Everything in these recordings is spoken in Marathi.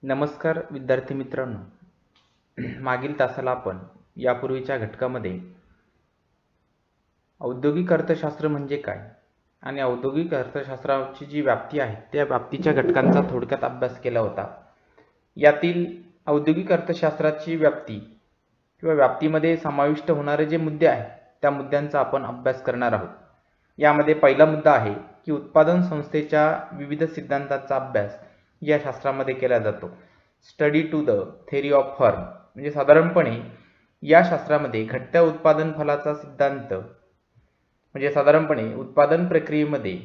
नमस्कार विद्यार्थी मित्रांनो. मागील तासाला आपण यापूर्वीच्या घटकामध्ये औद्योगिक अर्थशास्त्र म्हणजे काय आणि औद्योगिक अर्थशास्त्राची जी व्याप्ती आहे त्या व्याप्तीच्या घटकांचा थोडक्यात अभ्यास केला होता. यातील औद्योगिक अर्थशास्त्राची व्याप्ती किंवा व्याप्तीमध्ये समाविष्ट होणारे जे मुद्दे आहेत त्या मुद्द्यांचा आपण अभ्यास करणार आहोत. यामध्ये पहिला मुद्दा आहे की उत्पादन संस्थेच्या विविध सिद्धांतांचा अभ्यास या शास्त्रामध्ये केला जातो. Study to the theory of firm म्हणजे साधारणपणे या शास्त्रामध्ये घटत्या उत्पादन फलाचा सिद्धांत म्हणजे साधारणपणे उत्पादन प्रक्रियेमध्ये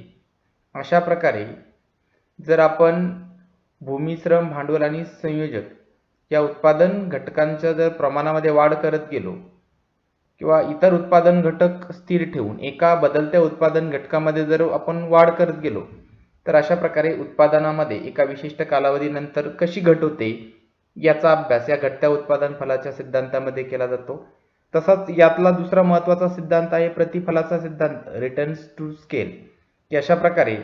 अशा प्रकारे जर आपण भूमी, श्रम, भांडवल आणि संयोजक या उत्पादन घटकांच्या जर प्रमाणामध्ये वाढ करत गेलो किंवा इतर उत्पादन घटक स्थिर ठेवून एका बदलत्या उत्पादन घटकामध्ये जर आपण वाढ करत गेलो तर अशा प्रकारे उत्पादनामध्ये एका विशिष्ट कालावधीनंतर कशी घट होते याचा अभ्यास या घटत्या उत्पादन फलाच्या सिद्धांतामध्ये केला जातो. तसाच यातला दुसरा महत्त्वाचा सिद्धांत आहे प्रतिफलाचा सिद्धांत, रिटर्न्स टू स्केल, की अशा प्रकारे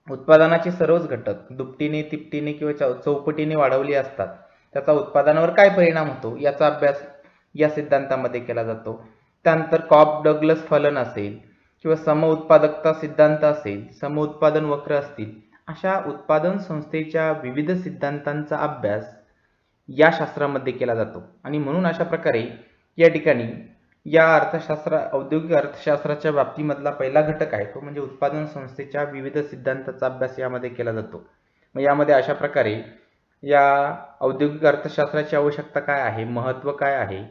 उत्पादनाचे सर्वच घटक दुपटीने, तिपटीने किंवा चौपटीने वाढवले असतात त्याचा उत्पादनावर काय परिणाम होतो याचा अभ्यास या सिद्धांतामध्ये केला जातो. त्यानंतर कॉब डग्लस फलन असेल किंवा समउत्पादकता सिद्धांत असेल, समउत्पादन वक्र असतील, अशा उत्पादन संस्थेच्या विविध सिद्धांतांचा अभ्यास या शास्त्रामध्ये केला जातो. आणि म्हणून अशा प्रकारे या ठिकाणी या औद्योगिक अर्थशास्त्राच्या व्याप्तीमधला पहिला घटक आहे तो म्हणजे उत्पादन संस्थेच्या विविध सिद्धांताचा अभ्यास यामध्ये केला जातो. मग यामध्ये अशा प्रकारे या औद्योगिक अर्थशास्त्राची आवश्यकता काय आहे, महत्त्व काय आहे,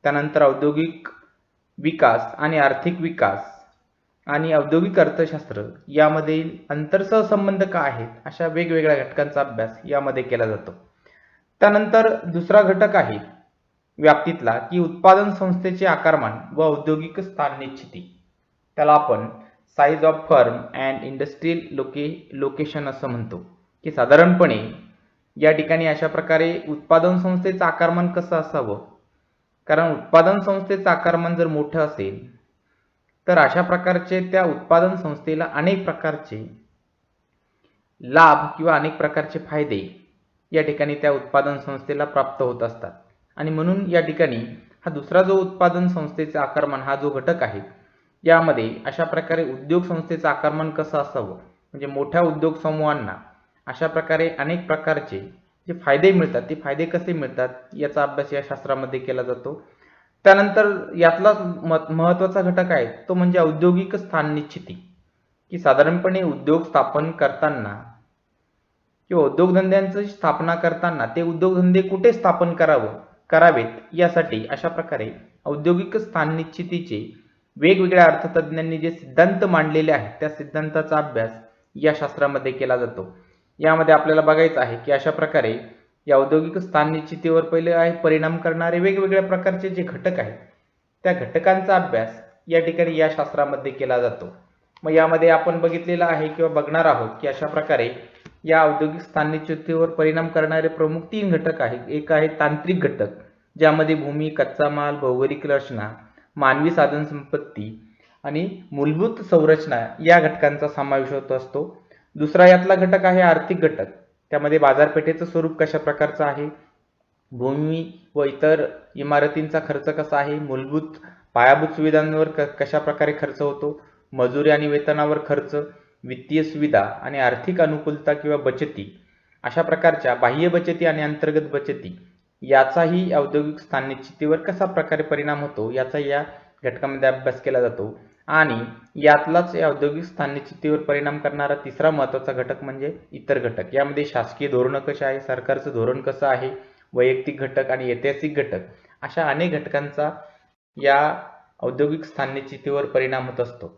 त्यानंतर औद्योगिक विकास आणि आर्थिक विकास आणि औद्योगिक अर्थशास्त्र यामधील आंतरसहसंबंध काय आहेत अशा वेगवेगळ्या घटकांचा अभ्यास यामध्ये केला जातो. त्यानंतर दुसरा घटक आहे व्याप्तीतला की उत्पादन संस्थेचे आकारमान व औद्योगिक स्थान निश्चिती, त्याला आपण size of firm and industrial location असं म्हणतो. की साधारणपणे या ठिकाणी अशा प्रकारे उत्पादन संस्थेचं आकारमान कसं असावं, कारण उत्पादन संस्थेचं आकारमान जर मोठं असेल तर अशा प्रकारचे त्या उत्पादन संस्थेला अनेक प्रकारचे लाभ किंवा अनेक प्रकारचे फायदे या ठिकाणी त्या उत्पादन संस्थेला प्राप्त होत असतात. आणि म्हणून या ठिकाणी हा दुसरा जो उत्पादन संस्थेचा आकारमान हा जो घटक आहे यामध्ये अशा प्रकारे उद्योग संस्थेचं आकारमान कसं असावं, म्हणजे मोठ्या उद्योग समूहांना अशा प्रकारे अनेक प्रकारचे जे फायदे मिळतात ते फायदे कसे मिळतात याचा अभ्यास या शास्त्रामध्ये केला जातो. त्यानंतर यातला महत्त्वाचा घटक आहे तो म्हणजे औद्योगिक स्थान निश्चिती, की साधारणपणे उद्योग स्थापन करताना किंवा उद्योगधंद्यांची स्थापना करताना ते उद्योगधंदे कुठे स्थापन करावेत यासाठी अशा प्रकारे औद्योगिक स्थान निश्चितीचे वेगवेगळ्या अर्थतज्ञांनी जे सिद्धांत मांडलेले आहेत त्या सिद्धांताचा अभ्यास या शास्त्रामध्ये केला जातो. यामध्ये आपल्याला बघायचं आहे की अशा प्रकारे या औद्योगिक स्थान निश्चितीवर पहिले आहे परिणाम करणारे वेगवेगळ्या प्रकारचे जे घटक आहेत त्या घटकांचा अभ्यास या ठिकाणी या शास्त्रामध्ये केला जातो. मग यामध्ये आपण बघितलेलं आहे किंवा बघणार आहोत की अशा प्रकारे या औद्योगिक स्थान निश्चितीवर परिणाम करणारे प्रमुख 3 घटक आहेत. एक आहे तांत्रिक घटक, ज्यामध्ये भूमी, कच्चा माल, भौगोलिक रचना, मानवी साधन संपत्ती आणि मूलभूत संरचना या घटकांचा समावेश होत असतो. दुसरा यातला घटक आहे आर्थिक घटक, त्यामध्ये बाजारपेठेचं स्वरूप कशा प्रकारचं आहे, भूमी व इतर इमारतींचा खर्च कसा आहे, मूलभूत पायाभूत सुविधांवर कशा प्रकारे खर्च होतो, मजुरी आणि वेतनावर खर्च, वित्तीय सुविधा आणि आर्थिक अनुकूलता किंवा बचती, अशा प्रकारच्या बाह्य बचती आणि अंतर्गत बचती याचाही औद्योगिक स्थान निश्चितीवर कसा प्रकारे परिणाम होतो याचा या घटकामध्ये अभ्यास केला जातो. आणि यातलाच या औद्योगिक स्थान निश्चितीवर परिणाम करणारा तिसरा महत्त्वाचा घटक म्हणजे इतर घटक. यामध्ये शासकीय धोरण कसे आहे, सरकारचं धोरण कसं आहे, वैयक्तिक घटक आणि ऐतिहासिक घटक अशा अनेक घटकांचा या औद्योगिक स्थान निश्चितीवर परिणाम होत असतो.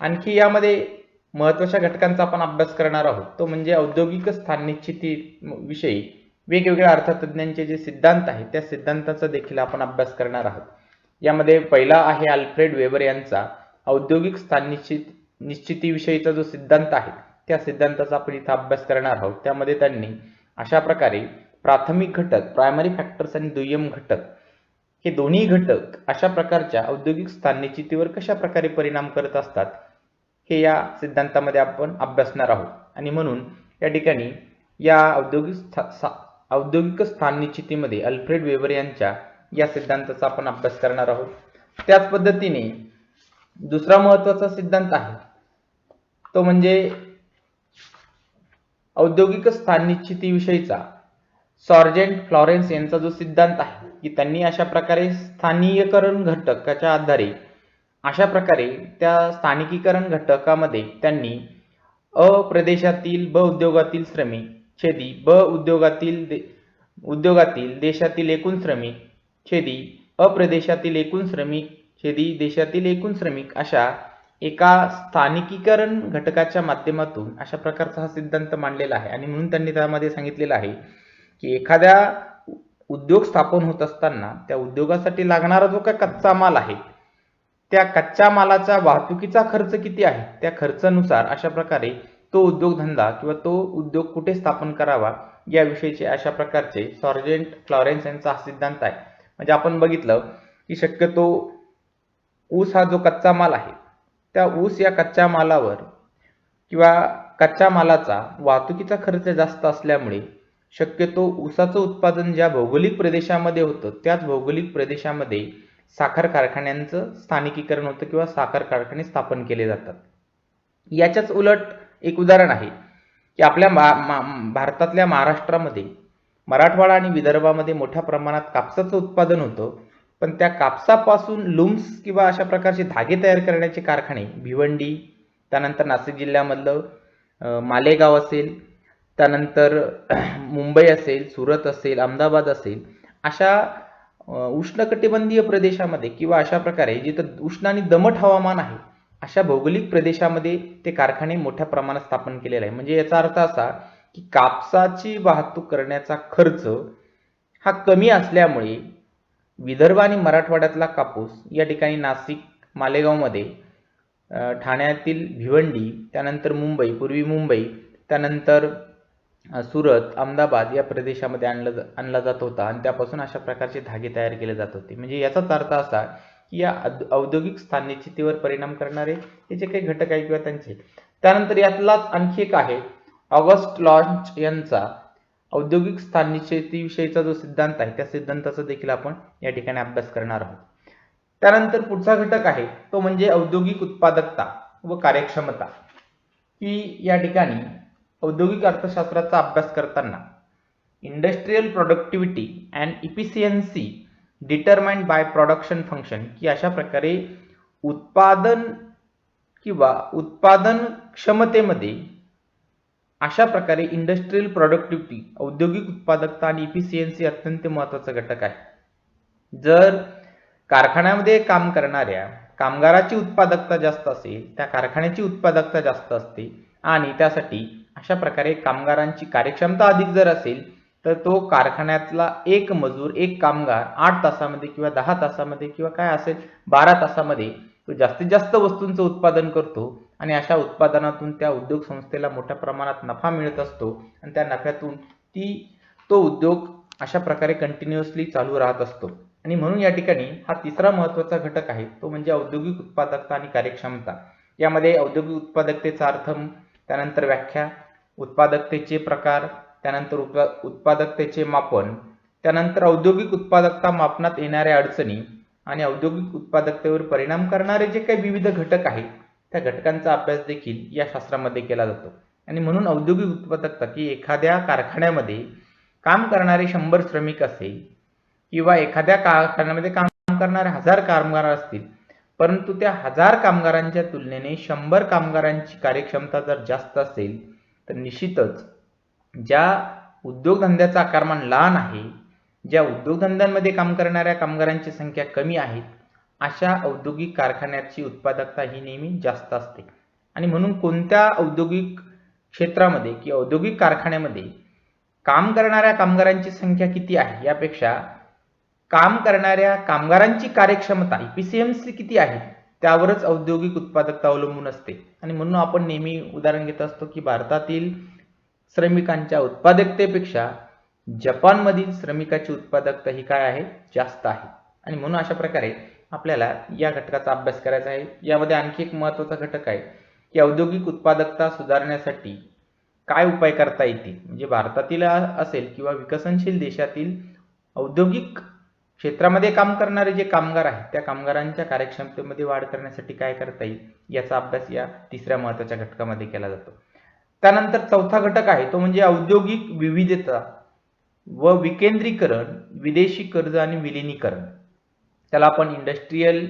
आणखी यामध्ये महत्त्वाच्या घटकांचा आपण अभ्यास करणार आहोत तो म्हणजे औद्योगिक स्थान निश्चिती विषयी वेगवेगळ्या अर्थतज्ञांचे जे सिद्धांत आहेत त्या सिद्धांताचा देखील आपण अभ्यास करणार आहोत. यामध्ये पहिला आहे अल्फ्रेड वेबर यांचा औद्योगिक स्थान निश्चितीविषयीचा जो सिद्धांत आहे त्या सिद्धांताचा आपण इथं अभ्यास करणार आहोत. त्यामध्ये त्यांनी अशा प्रकारे प्राथमिक घटक, प्रायमरी फॅक्टर्स आणि दुय्यम घटक हे दोन्ही घटक अशा प्रकारच्या औद्योगिक स्थान निश्चितीवर कशा प्रकारे परिणाम करत असतात हे या सिद्धांतामध्ये आपण अभ्यासणार आहोत. आणि म्हणून या ठिकाणी या औद्योगिक स्थान निश्चितीमध्ये अल्फ्रेड वेबर यांच्या या सिद्धांताचा आपण अभ्यास करणार आहोत. त्याच पद्धतीने दुसरा महत्त्वाचा सिद्धांत आहे तो म्हणजे औद्योगिक स्थान निश्चितीविषयीचा सॉर्जेंट फ्लॉरेन्स यांचा जो सिद्धांत आहे की त्यांनी अशा प्रकारे स्थानिकीकरण घटकाच्या आधारे अशा प्रकारे त्या स्थानिकीकरण घटकामध्ये त्यांनी अ प्रदेशातील ब उद्योगातील श्रमिक छेदी ब उद्योगातील देशातील एकूण श्रमिक छेदी अप्रदेशातील एकूण श्रमिक छेदी देशातील एकूण श्रमिक अशा एका स्थानिकीकरण घटकाच्या माध्यमातून अशा प्रकारचा हा सिद्धांत मांडलेला आहे. आणि म्हणून त्यांनी त्यामध्ये सांगितलेलं आहे की एखाद्या उद्योग स्थापन होत असताना त्या उद्योगासाठी लागणारा जो काय कच्चा माल आहे त्या कच्च्या मालाच्या वाहतुकीचा खर्च किती आहे त्या खर्चानुसार अशा प्रकारे तो उद्योगधंदा किंवा तो उद्योग कुठे स्थापन करावा याविषयीचे अशा प्रकारचे सॉर्जेंट फ्लॉरेन्स यांचा हा सिद्धांत आहे. म्हणजे आपण बघितलं की शक्यतो ऊस हा जो कच्चा माल आहे त्या ऊस या कच्च्या मालावर किंवा कच्च्या मालाचा वाहतुकीचा खर्च जास्त असल्यामुळे शक्यतो ऊसाचं उत्पादन ज्या भौगोलिक प्रदेशामध्ये होतं त्याच भौगोलिक प्रदेशामध्ये साखर कारखान्यांचं स्थानिकीकरण होतं किंवा साखर कारखाने स्थापन केले जातात. याच्याच उलट एक उदाहरण आहे की आपल्या भारतातल्या महाराष्ट्रामध्ये मराठवाडा आणि विदर्भामध्ये मोठ्या प्रमाणात कापसाचं उत्पादन होतं. पण त्या कापसापासून लूम्स किंवा अशा प्रकारचे धागे तयार करण्याचे कारखाने भिवंडी त्यानंतर नाशिक जिल्ह्यामधलं मालेगाव असेल त्यानंतर मुंबई असेल सुरत असेल अहमदाबाद असेल अशा उष्णकटिबंधीय प्रदेशामध्ये किंवा अशा प्रकारे जिथं उष्ण आणि दमट हवामान आहे अशा भौगोलिक प्रदेशामध्ये ते कारखाने मोठ्या प्रमाणात स्थापन केलेले आहे. म्हणजे याचा अर्थ असा की कापसाची वाहतूक करण्याचा खर्च हा कमी असल्यामुळे विदर्भ आणि मराठवाड्यातला कापूस या ठिकाणी नाशिक मालेगावमध्ये ठाण्यातील भिवंडी त्यानंतर मुंबई पूर्वी मुंबई त्यानंतर सुरत अहमदाबाद या प्रदेशामध्ये आणला जात होता आणि त्यापासून अशा प्रकारचे धागे तयार केले जात होते. म्हणजे याचाच अर्थ असा की या औद्योगिक स्थान निश्चितीवर परिणाम करणारे हे जे काही घटक आहे किंवा त्यांचे त्यानंतर यातलाच आणखी एक आहे ऑगस्ट लॉन्च यांचा औद्योगिक स्थान निश्चितीविषयीचा जो सिद्धांत आहे त्या सिद्धांताचा देखील आपण या ठिकाणी अभ्यास करणार आहोत. त्यानंतर पुढचा घटक आहे तो म्हणजे औद्योगिक उत्पादकता व कार्यक्षमता. की या ठिकाणी औद्योगिक अर्थशास्त्राचा अभ्यास करताना industrial productivity and efficiency determined by production function की अशा प्रकारे उत्पादन किंवा उत्पादन क्षमतेमध्ये अशा प्रकारे इंडस्ट्रियल प्रोडक्टिव्हिटी औद्योगिक उत्पादकता आणि इफिशियन्सी अत्यंत महत्त्वाचा घटक आहे. जर कारखान्यामध्ये काम करणाऱ्या कामगाराची उत्पादकता जास्त असेल त्या कारखान्याची उत्पादकता जास्त असते आणि त्यासाठी अशा प्रकारे कामगारांची कार्यक्षमता अधिक जर असेल तर तो कारखान्यातला एक मजूर एक कामगार 8 तासामध्ये किंवा 10 तासामध्ये किंवा काय असेल 12 तासामध्ये तो जास्तीत जास्त वस्तूंचं उत्पादन करतो आणि अशा उत्पादनातून त्या उद्योग संस्थेला मोठ्या प्रमाणात नफा मिळत असतो आणि त्या नफ्यातून तो उद्योग अशा प्रकारे कंटिन्युअसली चालू राहत असतो. आणि म्हणून या ठिकाणी हा तिसरा महत्त्वाचा घटक आहे तो म्हणजे औद्योगिक उत्पादकता आणि कार्यक्षमता. यामध्ये औद्योगिक उत्पादकतेचा अर्थ त्यानंतर व्याख्या उत्पादकतेचे प्रकार त्यानंतर उत्पादकतेचे मापन त्यानंतर औद्योगिक उत्पादकता मापनात येणाऱ्या अडचणी आणि औद्योगिक उत्पादकतेवर परिणाम करणारे जे काही विविध घटक आहेत त्या घटकांचा अभ्यास देखील या शास्त्रामध्ये केला जातो. आणि म्हणून औद्योगिक उत्पादकता की एखाद्या कारखान्यामध्ये काम करणारे 100 श्रमिक असेल किंवा एखाद्या कारखान्यामध्ये काम करणारे 1000 कामगार असतील परंतु त्या 1000 कामगारांच्या तुलनेने 100 कामगारांची कार्यक्षमता जर जास्त असेल तर निश्चितच ज्या उद्योगधंद्याचा आकारमान लहान आहे ज्या उद्योगधंद्यांमध्ये काम करणाऱ्या कामगारांची संख्या कमी आहे अशा औद्योगिक कारखान्याची उत्पादकता ही नेहमी जास्त असते. आणि म्हणून कोणत्या औद्योगिक क्षेत्रामध्ये किंवा औद्योगिक कारखान्यामध्ये काम करणाऱ्या कामगारांची संख्या किती आहे यापेक्षा काम करणाऱ्या कामगारांची कार्यक्षमता इफिशियन्सी किती आहे त्यावरच औद्योगिक उत्पादकता अवलंबून असते. आणि म्हणून आपण नेहमी उदाहरण घेत असतो की भारतातील श्रमिकांच्या उत्पादकतेपेक्षा जपानमधील श्रमिकाची उत्पादकता ही काय आहे जास्त आहे. आणि म्हणून अशा प्रकारे आपल्याला या घटकाचा अभ्यास करायचा आहे. यामध्ये आणखी एक महत्त्वाचा घटक आहे की औद्योगिक उत्पादकता सुधारण्यासाठी काय उपाय करता येतील, म्हणजे भारतातील असेल किंवा विकसनशील देशातील औद्योगिक क्षेत्रामध्ये काम करणारे जे कामगार आहेत त्या कामगारांच्या कार्यक्षमतेमध्ये वाढ करण्यासाठी काय करता येईल याचा अभ्यास या तिसऱ्या महत्त्वाच्या घटकामध्ये केला जातो. त्यानंतर चौथा घटक आहे तो म्हणजे औद्योगिक विविधता व विकेंद्रीकरण, विदेशी कर्ज आणि विलिनीकरण. त्याला आपण industrial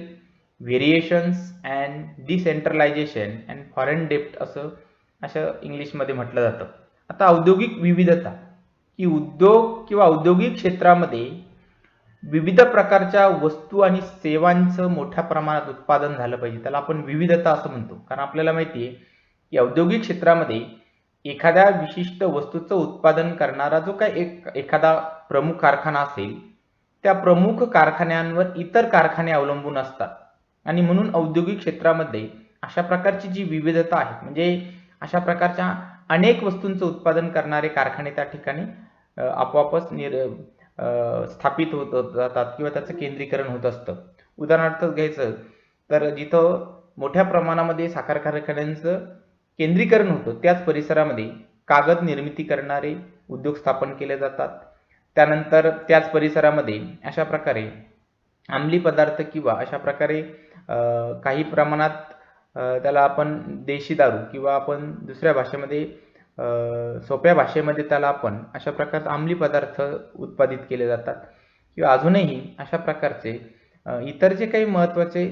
variations and decentralisation and foreign डेप्ट असं इंग्लिशमध्ये म्हटलं जातं. आता औद्योगिक विविधता ही उद्योग किंवा औद्योगिक क्षेत्रामध्ये विविध प्रकारच्या वस्तू आणि सेवांचं मोठ्या प्रमाणात उत्पादन झालं पाहिजे, त्याला आपण विविधता असं म्हणतो. कारण आपल्याला माहिती आहे की औद्योगिक क्षेत्रामध्ये एखाद्या विशिष्ट वस्तूचं उत्पादन करणारा जो काही एखादा प्रमुख कारखाना असेल त्या प्रमुख कारखान्यांवर इतर कारखाने अवलंबून असतात आणि म्हणून औद्योगिक क्षेत्रामध्ये अशा प्रकारची जी विविधता आहे म्हणजे अशा प्रकारच्या अनेक वस्तूंचं उत्पादन करणारे कारखाने त्या ठिकाणी आपोआपच स्थापित होत जातात किंवा त्याचं केंद्रीकरण होत असतं. उदाहरणार्थ घ्यायचं तर जिथं मोठ्या प्रमाणामध्ये साखर कारखान्यांचं केंद्रीकरण होतं त्याच परिसरामध्ये कागद निर्मिती करणारे उद्योग स्थापन केले जातात. त्यानंतर त्याच परिसरामध्ये अशा प्रकारे अंमली पदार्थ किंवा अशा प्रकारे काही प्रमाणात त्याला आपण देशी दारू किंवा आपण दुसऱ्या भाषेमध्ये सोप्या भाषेमध्ये त्याला आपण अशा प्रकारचे अंमली पदार्थ उत्पादित केले जातात. किंवा अजूनही अशा प्रकारचे इतर जे काही महत्त्वाचे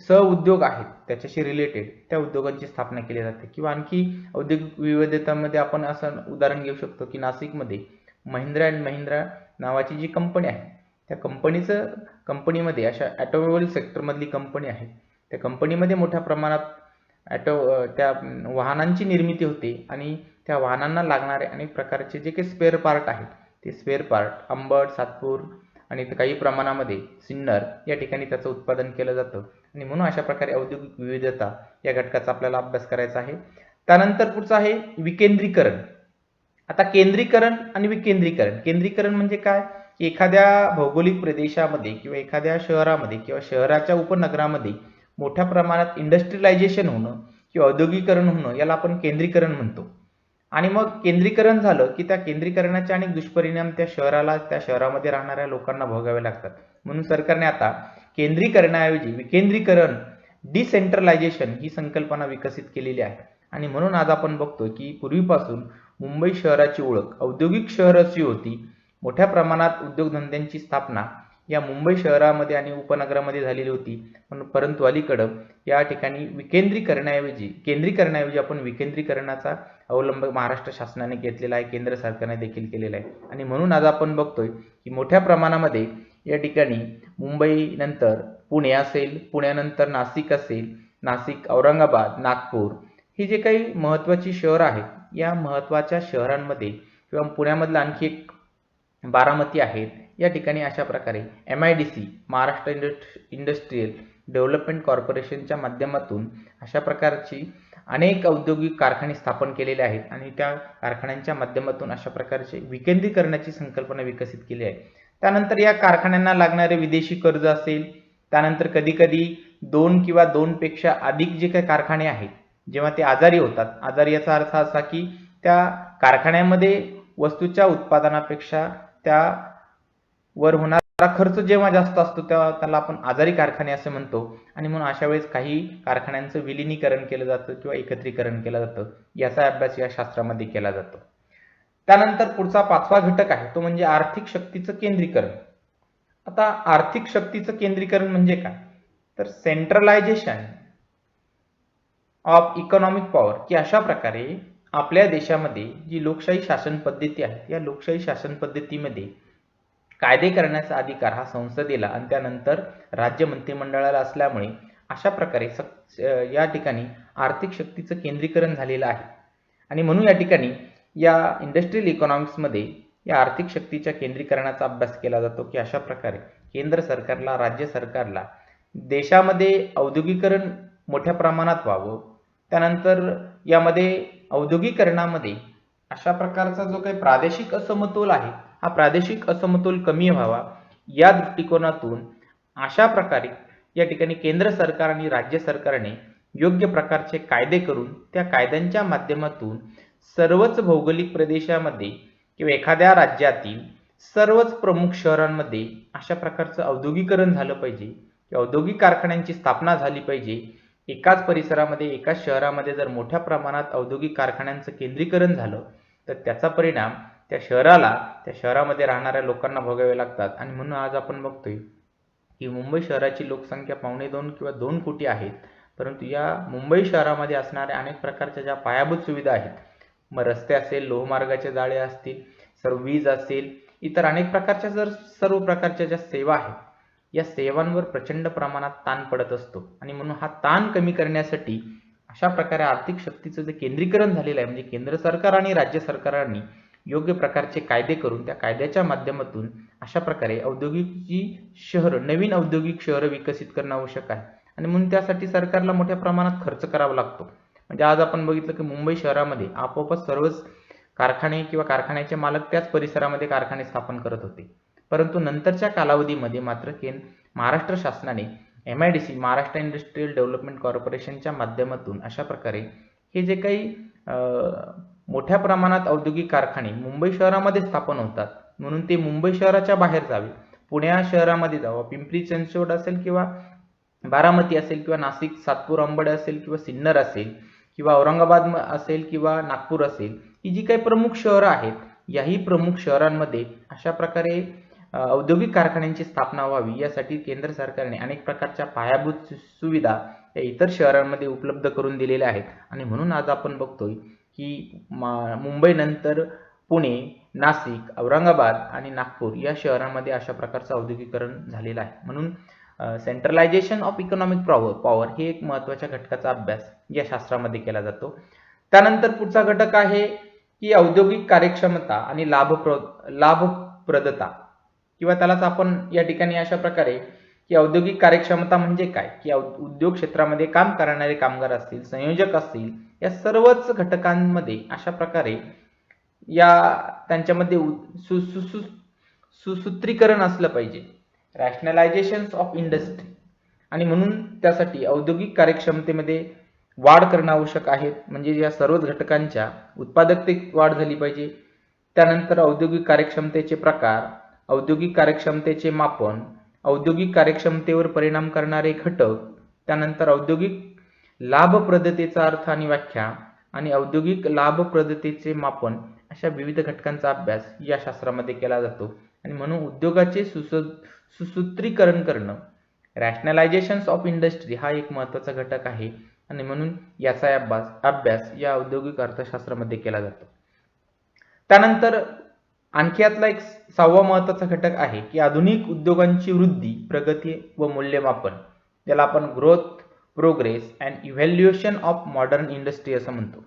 सहउद्योग आहेत त्याच्याशी रिलेटेड त्या उद्योगांची स्थापना केली जाते. किंवा आणखी औद्योगिक विविधतेमध्ये आपण असं उदाहरण घेऊ शकतो की नाशिकमध्ये महिंद्रा अँड महिंद्रा नावाची जी कंपनी आहे त्या कंपनीमध्ये अशा ऑटोमोबाईल सेक्टरमधली कंपनी आहे. त्या कंपनीमध्ये मोठ्या प्रमाणात त्या वाहनांची निर्मिती होते आणि त्या वाहनांना लागणारे अनेक प्रकारचे जे काही स्पेअर पार्ट आहेत ते स्पेअर पार्ट अंबड, सातपूर आणि काही प्रमाणामध्ये सिन्नर या ठिकाणी त्याचं उत्पादन केलं जातं. आणि म्हणून अशा प्रकारे औद्योगिक विविधता या घटकाचा आपल्याला अभ्यास करायचा आहे. त्यानंतर पुढचं आहे विकेंद्रीकरण. आता केंद्रीकरण आणि विकेंद्रीकरण. केंद्रीकरण म्हणजे काय की एखाद्या भौगोलिक प्रदेशामध्ये किंवा एखाद्या शहरामध्ये किंवा शहराच्या उपनगरामध्ये मोठ्या प्रमाणात इंडस्ट्रियलायझेशन होणं किंवा औद्योगिकरण होणं याला आपण केंद्रीकरण म्हणतो. आणि मग केंद्रीकरण झालं की त्या केंद्रीकरणाचे अनेक दुष्परिणाम त्या शहरामध्ये राहणाऱ्या लोकांना भोगावे लागतात. म्हणून सरकारने आता केंद्रीकरणाऐवजी विकेंद्रीकरण, डिसेंट्रलायझेशन ही संकल्पना विकसित केलेली आहे. आणि म्हणून आज आपण बघतो की पूर्वीपासून मुंबई शहराची ओळख औद्योगिक शहर अशी होती. मोठ्या प्रमाणात उद्योगधंद्यांची स्थापना या मुंबई शहरामध्ये आणि उपनगरामध्ये झालेली होती. परंतु अलीकडं या ठिकाणी केंद्रीकरणाऐवजी आपण विकेंद्रीकरणाचा अवलंब महाराष्ट्र शासनाने घेतलेला आहे, केंद्र सरकारने देखील केलेला आहे. आणि म्हणून आज आपण बघतोय की मोठ्या प्रमाणामध्ये या ठिकाणी मुंबई नंतर पुणे असेल, पुण्यानंतर नाशिक असेल, नाशिक, औरंगाबाद, नागपूर ही जे काही महत्त्वाची शहरं आहेत या महत्त्वाच्या शहरांमध्ये किंवा पुण्यामधलं आणखी एक बारामती आहेत या ठिकाणी अशा प्रकारे MIDC महाराष्ट्र इंडस्ट्रियल डेव्हलपमेंट कॉर्पोरेशनच्या माध्यमातून अशा प्रकारची अनेक औद्योगिक कारखाने स्थापन केलेले आहेत आणि त्या कारखान्यांच्या माध्यमातून अशा प्रकारचे विकेंद्रीकरणाची संकल्पना विकसित केली आहे. त्यानंतर या कारखान्यांना लागणारे विदेशी कर्ज असेल, त्यानंतर कधी दोन किंवा दोनपेक्षा अधिक जे काही कारखाने आहेत जेव्हा ते आजारी होतात, आजारी याचा अर्थ असा की त्या कारखान्यामध्ये वस्तूच्या उत्पादनापेक्षा त्यावर होणारा खर्च जेव्हा जास्त असतो तेव्हा त्याला आपण आजारी कारखाने असे म्हणतो. आणि म्हणून अशा वेळेस काही कारखान्यांचं विलिनीकरण केलं जातं किंवा एकत्रीकरण केलं जातं. याचा अभ्यास या शास्त्रामध्ये केला जातो. त्यानंतर पुढचा पाचवा घटक आहे तो म्हणजे आर्थिक शक्तीचं केंद्रीकरण. आता आर्थिक शक्तीचं केंद्रीकरण म्हणजे काय तर सेंट्रलायझेशन ऑफ इकॉनॉमिक पॉवर, की अशा प्रकारे आपल्या देशामध्ये जी लोकशाही शासन पद्धती आहे या लोकशाही शासन पद्धतीमध्ये कायदे करण्याचा अधिकार हा संसदेला आणि त्यानंतर राज्य मंत्रिमंडळाला असल्यामुळे अशा प्रकारे या ठिकाणी आर्थिक शक्तीचं केंद्रीकरण झालेलं आहे. आणि म्हणून या ठिकाणी या इंडस्ट्रियल इकॉनॉमिक्समध्ये या आर्थिक शक्तीच्या केंद्रीकरणाचा अभ्यास केला जातो की अशा प्रकारे केंद्र सरकारला, राज्य सरकारला देशामध्ये औद्योगिकरण मोठ्या प्रमाणात व्हावं, त्यानंतर यामध्ये औद्योगिकरणामध्ये अशा प्रकारचा जो काही प्रादेशिक असमतोल आहे हा प्रादेशिक असमतोल कमी व्हावा या दृष्टिकोनातून अशा प्रकारे या ठिकाणी केंद्र सरकार आणि राज्य सरकारने योग्य प्रकारचे कायदे करून त्या कायद्यांच्या माध्यमातून सर्वच भौगोलिक प्रदेशामध्ये किंवा एखाद्या राज्यातील सर्वच प्रमुख शहरांमध्ये अशा प्रकारचं औद्योगिकरण झालं पाहिजे की औद्योगिक कारखान्यांची स्थापना झाली पाहिजे. एकाच परिसरामध्ये एकाच शहरामध्ये जर मोठ्या प्रमाणात औद्योगिक कारखान्यांचं केंद्रीकरण झालं तर त्याचा परिणाम त्या शहरामध्ये राहणाऱ्या लोकांना भोगावे लागतात. आणि म्हणून आज आपण बघतोय की मुंबई शहराची लोकसंख्या 2.5 किंवा 2 कोटी आहेत, परंतु या मुंबई शहरामध्ये असणाऱ्या अनेक प्रकारच्या ज्या पायाभूत सुविधा आहेत, मग रस्ते असेल, लोहमार्गाचे जाळे असतील, सर्व वीज असेल, इतर अनेक प्रकारच्या सर्व प्रकारच्या ज्या सेवा आहेत, या सेवांवर प्रचंड प्रमाणात ताण पडत असतो. आणि म्हणून हा ताण कमी करण्यासाठी अशा प्रकारे आर्थिक शक्तीचं जे केंद्रीकरण झालेलं आहे, म्हणजे केंद्र सरकार आणि राज्य सरकारांनी योग्य प्रकारचे कायदे करून त्या कायद्याच्या माध्यमातून अशा प्रकारे नवीन औद्योगिक शहरं विकसित करणं आवश्यक आहे. आणि म्हणून त्यासाठी सरकारला मोठ्या प्रमाणात खर्च करावा लागतो. म्हणजे आज आपण बघितलं की मुंबई शहरामध्ये आपोआपच सर्वच कारखाने किंवा कारखान्याचे मालक त्याच परिसरामध्ये कारखाने स्थापन करत होते, परंतु नंतरच्या कालावधीमध्ये मात्र महाराष्ट्र शासनाने MIDC महाराष्ट्र इंडस्ट्रियल डेव्हलपमेंट कॉर्पोरेशनच्या माध्यमातून अशा प्रकारे हे जे काही मोठ्या प्रमाणात औद्योगिक कारखाने मुंबई शहरामध्ये स्थापन होतात, म्हणून ते मुंबई शहराच्या बाहेर जावे, पुणे शहरामध्ये जावं, पिंपरी चिंचवड असेल किंवा बारामती असेल किंवा नाशिक, सातपूर, अंबड असेल किंवा सिन्नर असेल किंवा औरंगाबाद असेल किंवा नागपूर असेल, ही जी काही प्रमुख शहरं आहेत, याही प्रमुख शहरांमध्ये अशा प्रकारे औद्योगिक कारखान्यांची स्थापना व्हावी यासाठी केंद्र सरकारने अनेक प्रकारच्या पायाभूत सुविधा या इतर शहरांमध्ये उपलब्ध करून दिलेल्या आहेत. आणि म्हणून आज आपण बघतोय की मुंबई नंतर पुणे, नाशिक, औरंगाबाद आणि नागपूर या शहरांमध्ये अशा प्रकारचं औद्योगिकरण झालेलं आहे. म्हणून सेंट्रलायझेशन ऑफ इकॉनॉमिक पॉवर हे एक महत्त्वाच्या घटकाचा अभ्यास या शास्त्रामध्ये केला जातो. त्यानंतर पुढचा घटक आहे की औद्योगिक कार्यक्षमता आणि लाभप्रदता, किंवा त्यालाच आपण या ठिकाणी अशा प्रकारे की औद्योगिक कार्यक्षमता म्हणजे काय, की उद्योग क्षेत्रामध्ये काम करणारे कामगार असतील, संयोजक असतील, या सर्वच घटकांमध्ये अशा प्रकारे त्यांच्यामध्ये सुसूत्रीकरण असलं पाहिजे, रॅशनलायझेशन ऑफ इंडस्ट्री. आणि म्हणून त्यासाठी औद्योगिक कार्यक्षमतेमध्ये वाढ करणं आवश्यक आहे, म्हणजे या सर्वच घटकांच्या उत्पादकतेत वाढ झाली पाहिजे. त्यानंतर औद्योगिक कार्यक्षमतेचे प्रकार, औद्योगिक कार्यक्षमतेचे मापन, औद्योगिक कार्यक्षमतेवर परिणाम करणारे घटक, त्यानंतर औद्योगिक लाभप्रदतेचा अर्थ आणि व्याख्या आणि औद्योगिक लाभप्रदतेचे मापन अशा विविध घटकांचा अभ्यास या शास्त्रामध्ये केला जातो. आणि म्हणून उद्योगाचे सुसूत्रीकरण करणं, रॅशनलायझेशन ऑफ इंडस्ट्री हा एक महत्त्वाचा घटक आहे. आणि म्हणून याचा अभ्यास या औद्योगिक अर्थशास्त्रामध्ये केला जातो. त्यानंतर आणखी यातला एक 6वा महत्त्वाचा घटक आहे की आधुनिक उद्योगांची वृद्धी, प्रगती व मूल्यमापन, ज्याला आपण growth, progress and evaluation of modern industry असं म्हणतो.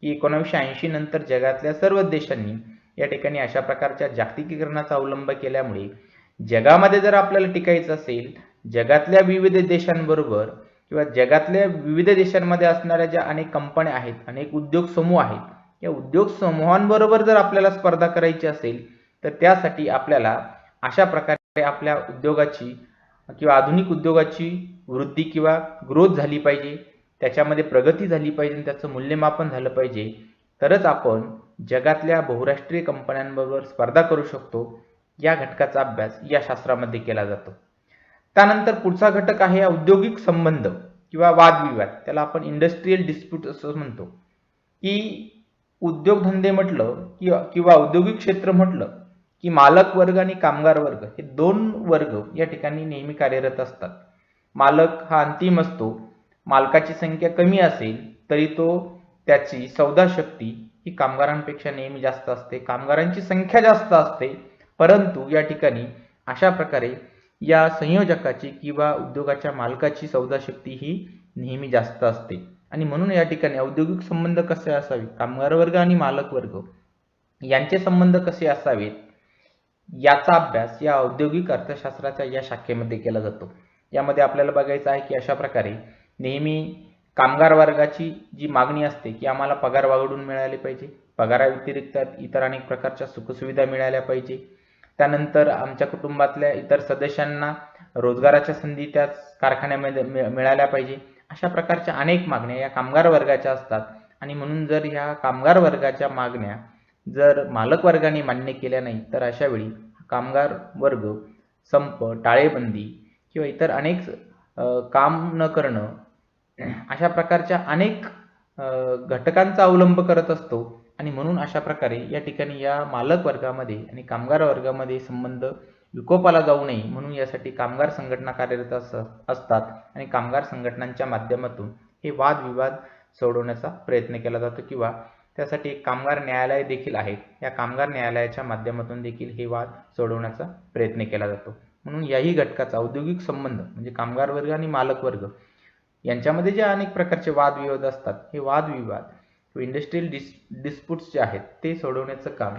की 1980 नंतर जगातल्या सर्व देशांनी या ठिकाणी अशा प्रकारच्या जागतिकीकरणाचा अवलंब केल्यामुळे जगामध्ये जर आपल्याला टिकायचं असेल, जगातल्या विविध देशांबरोबर किंवा जगातल्या विविध देशांमध्ये असणाऱ्या ज्या अनेक कंपन्या आहेत, अनेक उद्योग समूह आहेत, या उद्योग समूहांबरोबर जर आपल्याला स्पर्धा करायची असेल तर त्यासाठी आपल्याला अशा प्रकारे आपल्या उद्योगाची किंवा आधुनिक उद्योगाची वृद्धी किंवा ग्रोथ झाली पाहिजे, त्याच्यामध्ये प्रगती झाली पाहिजे, त्याचं मूल्यमापन झालं पाहिजे, तरच आपण जगातल्या बहुराष्ट्रीय कंपन्यांबरोबर स्पर्धा करू शकतो. या घटकाचा अभ्यास या शास्त्रामध्ये केला जातो. त्यानंतर पुढचा घटक आहे औद्योगिक संबंध किंवा वादविवाद, त्याला आपण इंडस्ट्रियल डिस्प्यूट असं म्हणतो. की उद्योगधंदे म्हटलं किंवा औद्योगिक क्षेत्र म्हटलं की मालक वर्ग आणि कामगार वर्ग हे 2 वर्ग या ठिकाणी नेहमी कार्यरत असतात. मालक हा अंतिम असतो. मालकाची संख्या कमी असेल तरी त्याची सौदा शक्ती ही कामगारांपेक्षा नेहमी जास्त असते, कामगारांची संख्या जास्त असते, परंतु या ठिकाणी अशा प्रकारे या संयोजकाची किंवा उद्योगाच्या मालकाची सौदा शक्ती ही नेहमी जास्त असते. आणि म्हणून या ठिकाणी औद्योगिक संबंध कसे असावे, कामगार वर्ग आणि मालक वर्ग यांचे संबंध कसे असावेत, याचा अभ्यास या औद्योगिक अर्थशास्त्राच्या या शाखेमध्ये केला जातो. यामध्ये आपल्याला बघायचं आहे की अशा प्रकारे नेहमी कामगार वर्गाची जी मागणी असते की आम्हाला पगार वाढवून मिळाले पाहिजे, पगाराव्यतिरिक्त इतर अनेक प्रकारच्या सुखसुविधा मिळाल्या पाहिजे, त्यानंतर आमच्या कुटुंबातल्या इतर सदस्यांना रोजगाराच्या संधी त्याच कारखान्यामध्ये मिळाल्या पाहिजे, अशा प्रकारच्या अनेक मागण्या या कामगार वर्गाच्या असतात. आणि म्हणून जर ह्या कामगार वर्गाच्या मागण्या जर मालक वर्गाने मान्य केल्या नाही तर अशा वेळी कामगार वर्ग संप, टाळेबंदी किंवा इतर अनेक काम न करणं अशा प्रकारच्या अनेक घटकांचा अवलंब करत असतो आणि म्हणून अशा प्रकारे या ठिकाणी या मालक वर्गामध्ये आणि कामगार वर्गामध्ये संबंध विकोपाला जाऊ नये म्हणून यासाठी कामगार संघटना कार्यरत असतात आणि कामगार संघटनांच्या माध्यमातून हे वादविवाद सोडवण्याचा प्रयत्न केला जातो किंवा त्यासाठी एक कामगार न्यायालय देखील आहे. या कामगार न्यायालयाच्या माध्यमातून देखील हे वाद सोडवण्याचा प्रयत्न केला जातो. म्हणून याही घटकाचा औद्योगिक संबंध म्हणजे कामगार वर्ग आणि मालक वर्ग यांच्यामध्ये जे अनेक प्रकारचे वादविवाद असतात हे वादविवाद इंडस्ट्रियल डिस्प्यूट्स जे आहेत ते सोडवण्याचं काम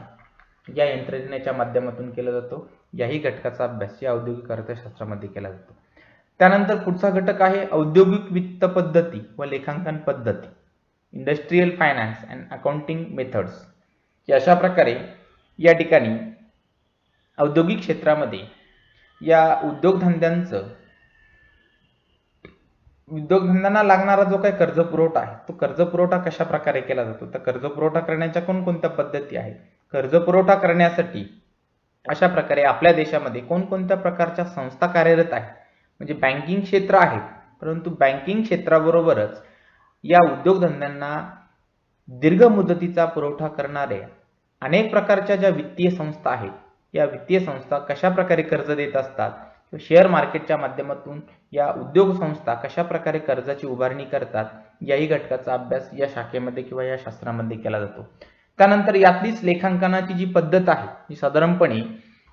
या यंत्रणेच्या माध्यमातून केलं जातो. याही घटकाचा अभ्यास या औद्योगिक अर्थशास्त्रामध्ये केला जातो. त्यानंतर पुढचा घटक आहे औद्योगिक वित्त पद्धती व लेखांकन पद्धती, industrial finance and accounting methods. की अशा प्रकारे या ठिकाणी औद्योगिक क्षेत्रामध्ये या उद्योगधंद्यांना लागणारा जो काही कर्ज पुरवठा आहे तो कर्ज पुरवठा कशा प्रकारे केला जातो, तर कर्ज पुरवठा करण्याच्या कोणकोणत्या पद्धती आहेत, कर्ज पुरवठा करण्यासाठी अशा प्रकारे आपल्या देशामध्ये कोणकोणत्या प्रकारच्या संस्था कार्यरत आहेत. म्हणजे बँकिंग क्षेत्र आहे, परंतु बँकिंग क्षेत्राबरोबरच या उद्योगधंद्यांना दीर्घ मुदतीचा पुरवठा करणाऱ्या अनेक प्रकारच्या ज्या वित्तीय संस्था आहेत या वित्तीय संस्था कशा प्रकारे कर्ज देत असतात, शेअर मार्केटच्या माध्यमातून या उद्योग संस्था कशा प्रकारे कर्जाची उभारणी करतात याही घटकाचा अभ्यास या शाखेमध्ये किंवा या शास्त्रामध्ये केला जातो. त्यानंतर यातलीच लेखांकनाची जी पद्धत आहे जी साधारणपणे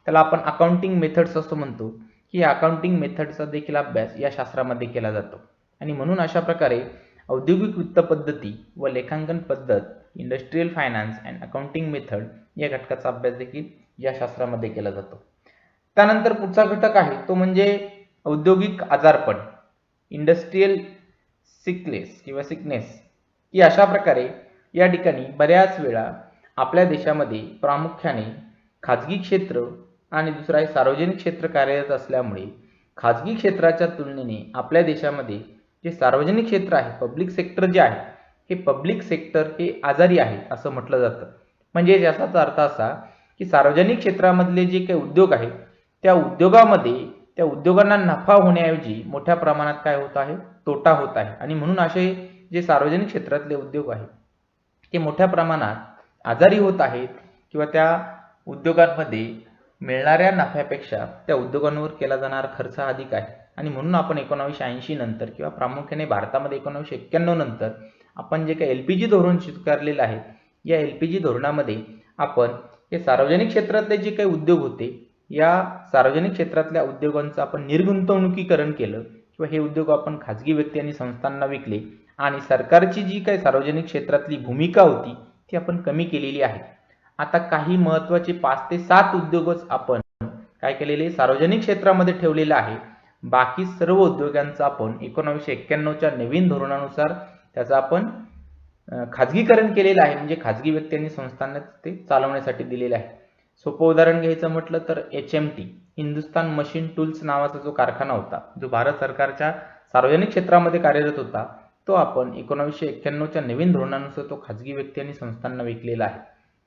त्याला आपण अकाउंटिंग मेथड्स असं म्हणतो की या अकाउंटिंग मेथडचा देखील अभ्यास या शास्त्रामध्ये केला जातो. आणि म्हणून अशा प्रकारे औद्योगिक वित्त पद्धती व लेखांकन पद्धत, industrial finance and accounting method या घटकाचा अभ्यास देखील या शास्त्रामध्ये केला जातो. त्यानंतर पुढचा घटक आहे तो म्हणजे औद्योगिक आजारपण, इंडस्ट्रियल सिकनेस. की अशा प्रकारे या ठिकाणी बऱ्याच वेळा आपल्या देशामध्ये प्रामुख्याने खाजगी क्षेत्र आणि दुसरा आहे सार्वजनिक क्षेत्र कार्यरत असल्यामुळे खाजगी क्षेत्राच्या तुलनेने आपल्या देशामध्ये जे सार्वजनिक क्षेत्र आहे, पब्लिक सेक्टर जे आहे, हे पब्लिक सेक्टर हे आजारी आहे असं म्हटलं जातं. म्हणजे याचाच अर्थ असा की सार्वजनिक क्षेत्रामधले जे काही उद्योग आहेत त्या उद्योगांना नफा होण्याऐवजी मोठ्या प्रमाणात काय होत आहे, तोटा होत आहे. आणि म्हणून असे जे सार्वजनिक क्षेत्रातले उद्योग आहेत ते मोठ्या प्रमाणात आजारी होत आहेत किंवा त्या उद्योगांमध्ये मिळणाऱ्या नफ्यापेक्षा त्या उद्योगांवर केला जाणारा खर्च अधिक आहे. आणि म्हणून आपण 1980 नंतर किंवा प्रामुख्याने भारतामध्ये 1991 नंतर आपण जे काही LPG धोरण स्वीकारलेलं आहे या LPG धोरणामध्ये आपण हे सार्वजनिक क्षेत्रातले जे काही उद्योग होते या सार्वजनिक क्षेत्रातल्या उद्योगांचं आपण निर्गुंतवणुकीकरण केलं किंवा हे उद्योग आपण खाजगी व्यक्ती आणि संस्थांना विकले आणि सरकारची जी काही सार्वजनिक क्षेत्रातली भूमिका होती ती आपण कमी केलेली आहे. आता काही महत्त्वाचे 5 ते 7 उद्योगच आपण काय केलेले सार्वजनिक क्षेत्रामध्ये ठेवलेले आहे. बाकी सर्व उद्योगांचा आपण 1991च्या नवीन धोरणानुसार त्याचं आपण खाजगीकरण केलेलं आहे. म्हणजे खाजगी व्यक्ती आणि संस्थांना ते चालवण्यासाठी दिलेले आहे. सोपं उदाहरण घ्यायचं म्हटलं तर HMT हिंदुस्तान मशीन टूल्स नावाचा जो कारखाना होता जो भारत सरकारच्या सार्वजनिक क्षेत्रामध्ये कार्यरत होता तो आपण 1991च्या नवीन धोरणानुसार तो खाजगी व्यक्ती आणि संस्थांना विकलेला आहे.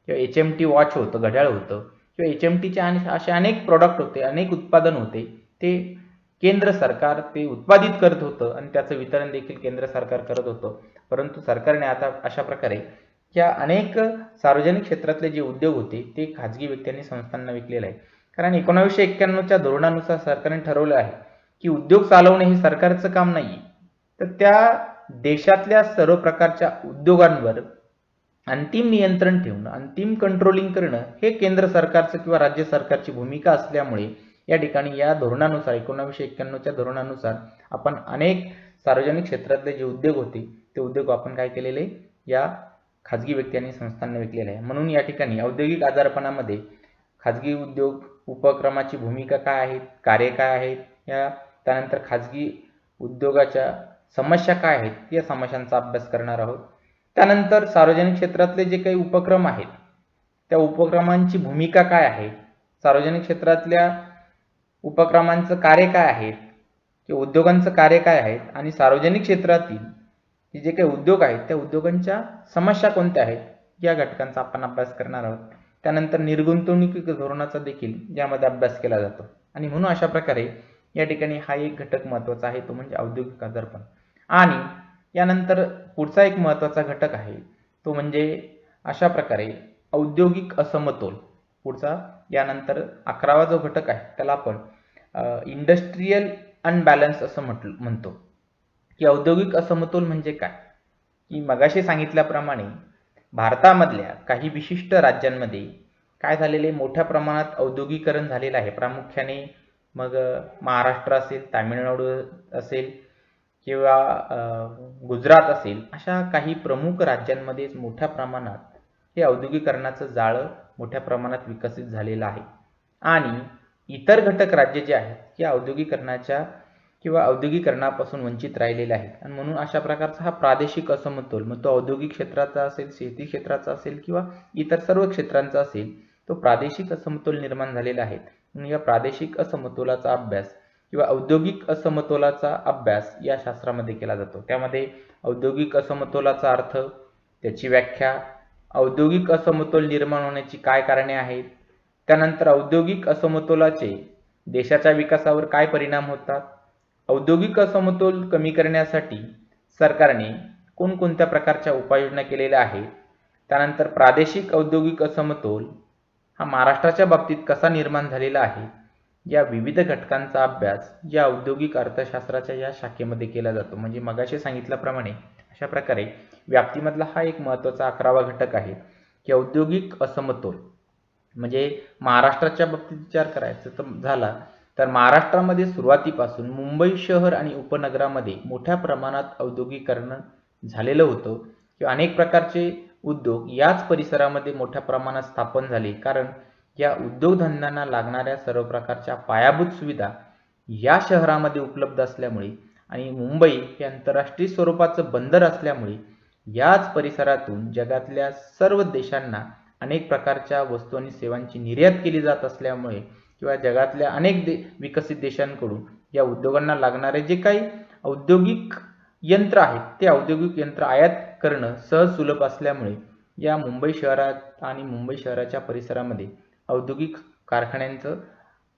किंवा HMT वॉच होतं, घड्याळ होतं किंवा HMTचे असे अनेक प्रोडक्ट होते, अनेक उत्पादन होते ते केंद्र सरकार ते उत्पादित करत होतं आणि त्याचं वितरण देखील केंद्र सरकार करत होतं. परंतु सरकारने आता अशा प्रकारे या अनेक सार्वजनिक क्षेत्रातले जे उद्योग होते ते खाजगी व्यक्ती आणि संस्थांना विकलेले आहे. कारण 1991च्या धोरणानुसार सरकारने ठरवलं आहे की उद्योग चालवणे हे सरकारचं काम नाही, तर त्या देशातल्या सर्व प्रकारच्या उद्योगांवर अंतिम नियंत्रण ठेवणं, अंतिम कंट्रोलिंग करणं हे केंद्र सरकारचं किंवा राज्य सरकारची भूमिका असल्यामुळे या ठिकाणी या धोरणानुसार 1991च्या धोरणानुसार आपण अनेक सार्वजनिक क्षेत्रातले जे उद्योग होते ते उद्योग आपण काय केलेले या खाजगी व्यक्ती आणि संस्थांना विकलेले आहे. म्हणून या ठिकाणी औद्योगिक आजारपणामध्ये खाजगी उद्योग उपक्रमाची भूमिका काय आहे, कार्य काय आहेत, या त्यानंतर खाजगी उद्योगाच्या समस्या काय आहेत या समस्यांचा अभ्यास करणार आहोत. त्यानंतर सार्वजनिक क्षेत्रातले जे काही उपक्रम आहेत त्या उपक्रमांची भूमिका काय आहे, सार्वजनिक क्षेत्रातल्या उपक्रमांचं कार्य काय आहे किंवा उद्योगांचं कार्य काय आहे आणि सार्वजनिक क्षेत्रातील की जे काही उद्योग आहेत त्या उद्योगांच्या समस्या कोणत्या आहेत या घटकांचा आपण अभ्यास करणार आहोत. त्यानंतर निर्गुंतवणुकी धोरणाचा देखील यामध्ये अभ्यास केला जातो. आणि म्हणून अशा प्रकारे या ठिकाणी हा एक घटक महत्त्वाचा आहे, तो म्हणजे औद्योगिक आजारपण. आणि यानंतर पुढचा एक महत्त्वाचा घटक आहे तो म्हणजे अशा प्रकारे औद्योगिक असमतोल. पुढचा यानंतर 11वा जो घटक आहे त्याला आपण इंडस्ट्रियल अनबॅलन्स असं म्हणतो. की औद्योगिक असमतोल म्हणजे काय, की मगाशी सांगितल्याप्रमाणे भारतामधल्या काही विशिष्ट राज्यांमध्ये काय झालेले मोठ्या प्रमाणात औद्योगिकरण झालेलं आहे. प्रामुख्याने मग महाराष्ट्र असेल, तामिळनाडू असेल किंवा गुजरात असेल, अशा काही प्रमुख राज्यांमध्ये मोठ्या प्रमाणात हे औद्योगिकरणाचं जाळं मोठ्या प्रमाणात विकसित झालेलं आहे. आणि इतर घटक राज्य जे आहेत हे औद्योगिकरणाच्या किंवा औद्योगिकरणापासून वंचित राहिलेले आहेत. आणि म्हणून अशा प्रकारचा हा प्रादेशिक असमतोल, मग तो औद्योगिक क्षेत्राचा असेल, शेती क्षेत्राचा असेल किंवा इतर सर्व क्षेत्रांचा असेल, तो प्रादेशिक असमतोल निर्माण झालेला आहे. म्हणून या प्रादेशिक असमतोलाचा अभ्यास किंवा औद्योगिक असमतोलाचा अभ्यास या शास्त्रामध्ये केला जातो. त्यामध्ये औद्योगिक असमतोलाचा अर्थ, त्याची व्याख्या, औद्योगिक असमतोल निर्माण होण्याची काय कारणे आहेत, त्यानंतर औद्योगिक असमतोलाचे देशाच्या विकासावर काय परिणाम होतात, औद्योगिक असमतोल कमी करण्यासाठी सरकारने कोणकोणत्या प्रकारच्या उपाययोजना केलेल्या आहेत, त्यानंतर प्रादेशिक औद्योगिक असमतोल हा महाराष्ट्राच्या बाबतीत कसा निर्माण झालेला आहे, या विविध घटकांचा अभ्यास या औद्योगिक अर्थशास्त्राच्या या शाखेमध्ये केला जातो. म्हणजे मगाशी सांगितल्याप्रमाणे अशा प्रकारे व्याप्तीमधला हा एक महत्त्वाचा 11वा घटक आहे की औद्योगिक असमतोल. म्हणजे महाराष्ट्राच्या बाबतीत विचार करायचा तर झाला तर महाराष्ट्रामध्ये सुरुवातीपासून मुंबई शहर आणि उपनगरामध्ये मोठ्या प्रमाणात औद्योगिकरण झालेलं होतं किंवा अनेक प्रकारचे उद्योग याच परिसरामध्ये मोठ्या प्रमाणात स्थापन झाले, कारण या उद्योगधंद्यांना लागणाऱ्या सर्व प्रकारच्या पायाभूत सुविधा या शहरामध्ये उपलब्ध असल्यामुळे आणि मुंबई हे आंतरराष्ट्रीय स्वरूपाचं बंदर असल्यामुळे याच परिसरातून जगातल्या सर्व देशांना अनेक प्रकारच्या वस्तू आणि सेवांची निर्यात केली जात असल्यामुळे किंवा जगातल्या अनेक विकसित देशांकडून या उद्योगांना लागणारे जे काही औद्योगिक यंत्र आहेत ते औद्योगिक यंत्र आयात करणं सहज सुलभ असल्यामुळे या मुंबई शहरात आणि मुंबई शहराच्या परिसरामध्ये औद्योगिक कारखान्यांचं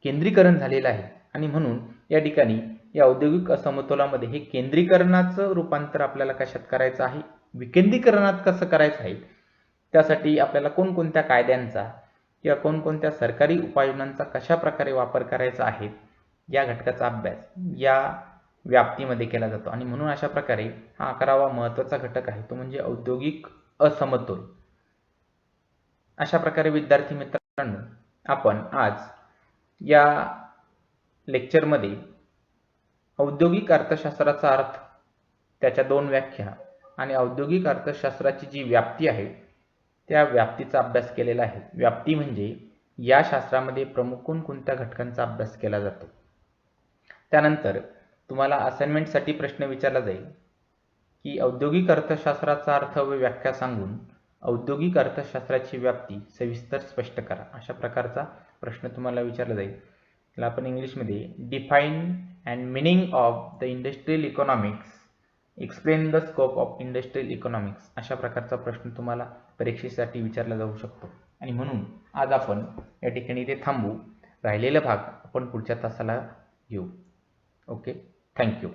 केंद्रीकरण झालेलं आहे. आणि म्हणून या ठिकाणी या औद्योगिक असमतोलामध्ये हे केंद्रीकरणाचं रूपांतर आपल्याला कशात करायचं आहे, विकेंद्रीकरणात कसं करायचं आहे, त्यासाठी आपल्याला कोणकोणत्या कायद्यांचा किंवा कोणकोणत्या सरकारी उपाययोजनांचा कशा प्रकारे वापर करायचा आहे या घटकाचा अभ्यास या व्याप्तीमध्ये केला जातो. आणि म्हणून अशा प्रकारे हा 11वा महत्त्वाचा घटक आहे तो म्हणजे औद्योगिक असमतोल. अशा प्रकारे विद्यार्थी मित्रांनो, आपण आज या लेक्चरमध्ये औद्योगिक अर्थशास्त्राचा अर्थ, त्याच्या 2 व्याख्या आणि औद्योगिक अर्थशास्त्राची जी व्याप्ती आहे त्या व्याप्तीचा अभ्यास केलेला आहे. व्याप्ती म्हणजे या शास्त्रामध्ये प्रमुख कोणकोणत्या घटकांचा अभ्यास केला जातो. त्यानंतर तुम्हाला असाइनमेंटसाठी प्रश्न विचारला जाईल की औद्योगिक अर्थशास्त्राचा अर्थ व व्याख्या सांगून औद्योगिक अर्थशास्त्राची व्याप्ती सविस्तर स्पष्ट करा. अशा प्रकारचा प्रश्न तुम्हाला विचारला जाईल. त्याला आपण इंग्लिशमध्ये define and meaning of the industrial economics, explain the scope of industrial economics, अशा प्रकारचा प्रश्न तुम्हाला परीक्षेसाठी विचारला जाऊ शकतो. आणि म्हणून आज आपण या ठिकाणी इथे थांबू. राहिलेला भाग आपण पुढच्या तासाला घेऊ. Okay, thank you.